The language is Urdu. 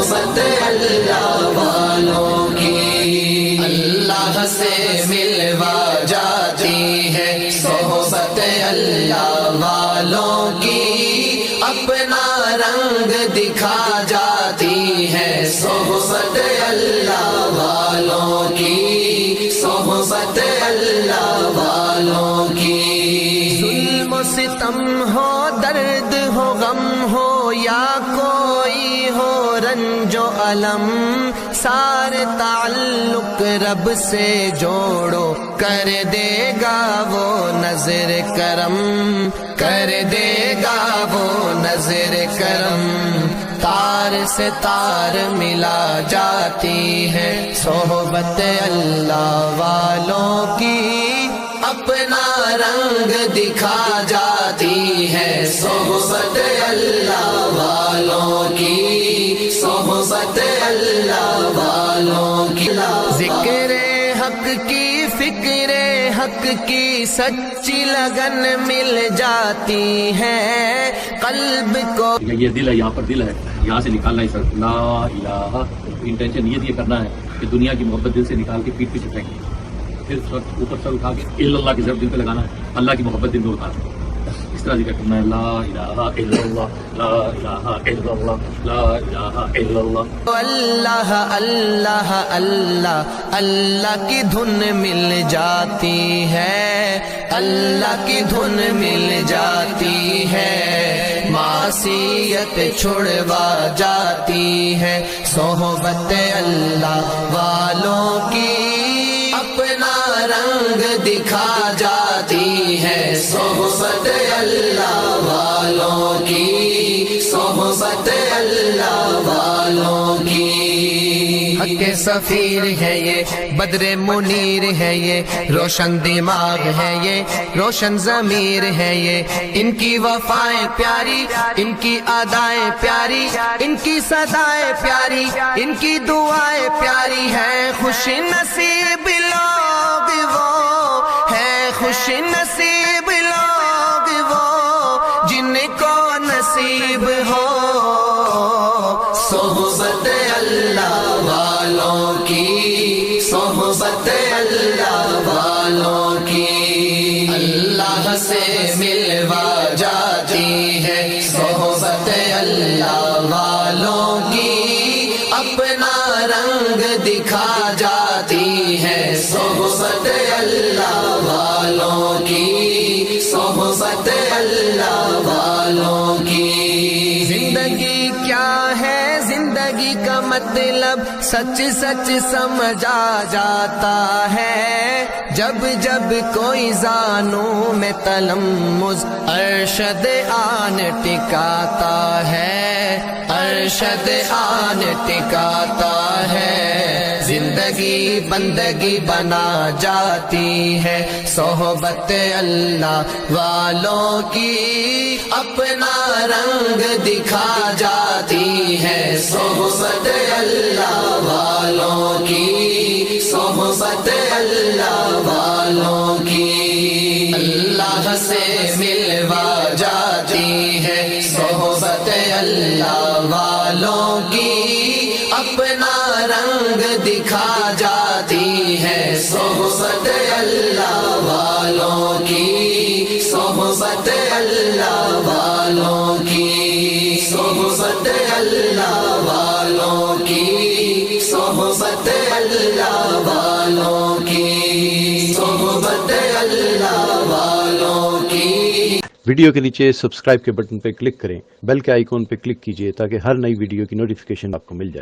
صحبت اللہ والوں کی، اللہ سے ملوا جاتی ہے صحبت اللہ والوں کی، اپنا رنگ دکھا جاتی ہے صحبت اللہ والوں کی، صحبت اللہ والوں کی۔ ظلم و ستم ہو، درد ہو، غم ہو، یا کوئی ہو رنج و الم، سارے تعلق رب سے جوڑو، کر دے گا وہ نظر کرم، کر دے گا وہ نظر کرم۔ تار سے تار ملا جاتی ہے صحبت اللہ والوں کی، اپنا رنگ دکھا جاتی ہے صحبت اللہ والوں کی، صحبت اللہ والوں کی۔ ذکر حق کی، فکر حق کی سچی لگن مل جاتی ہے قلب کو۔ یہ دل ہے، یہاں پر دل ہے، یہاں سے نکالنا ہے سر، لا الہ، انٹینشن یہ کرنا ہے کہ دنیا کی محبت دل سے نکال کے پیٹ پیچھے پھینکیں، پھر سر اوپر سر اٹھا کے اللہ کی ضرب دل پہ لگانا ہے، اللہ کی محبت دل میں اتارنا ہے، اس طرح ذکر کرنا ہے، لا الہ الا اللہ، لا الہ الا اللہ، لا الہ الا اللہ۔ اللہ اللہ اللہ اللہ کی دھن مل جاتی ہے، اللہ کی دھن مل جاتی ہے، معصیت چھڑوا جاتی ہے صحبت اللہ والوں کی، اپنا رنگ دکھا جاتی ہے صحبت اللہ والوں کی، صحبت اللہ والوں کی۔ حق سفیر ہے یہ، بدر منیر ہے یہ، روشن دماغ ہے یہ، روشن ضمیر ہے یہ، ان کی وفائیں پیاری، ان کی ادائیں پیاری، ان کی صدائیں پیاری، ان کی دعائیں پیاری ہے، خوش نصیب لوگ وہ ہے، خوش نصیب لوگ وہ جن کو نصیب ہو صحبت اللہ والوں کی، صحبت اللہ والوں کی۔ اللہ سے ملوا جاتی ہے صحبت اللہ والوں کی، اپنا رنگ دکھا جاتی ہے صحبت اللہ والوں کی، صحبت اللہ والوں کی۔ زندگی کیا ہے، زندگی کا مطلب سچ سچ سمجھا جاتا ہے، جب جب کوئی زانوں میں تلمذ ارشد آن ٹکاتا ہے، ارشد آن ٹکاتا ہے، زندگی بندگی بنا جاتی ہے صحبت اللہ والوں کی، اپنا رنگ دکھا جاتی ہے صحبت اللہ والوں کی، صحبت اللہ والوں کی۔ اللہ سے ملوا جاتی ہے صحبت اللہ والوں کی، اپنا رنگ دکھا جاتی ہے صحبت اللہ والوں کی، صحبت اللہ والوں کی، صحبت اللہ والوں کی، صحبت اللہ والوں کی، صحبت اللہ والوں کی۔ ویڈیو کے نیچے سبسکرائب کے بٹن پہ کلک کریں، بیل کے آئیکن پہ کلک کیجئے تاکہ ہر نئی ویڈیو کی نوٹیفیکیشن آپ کو مل جائے۔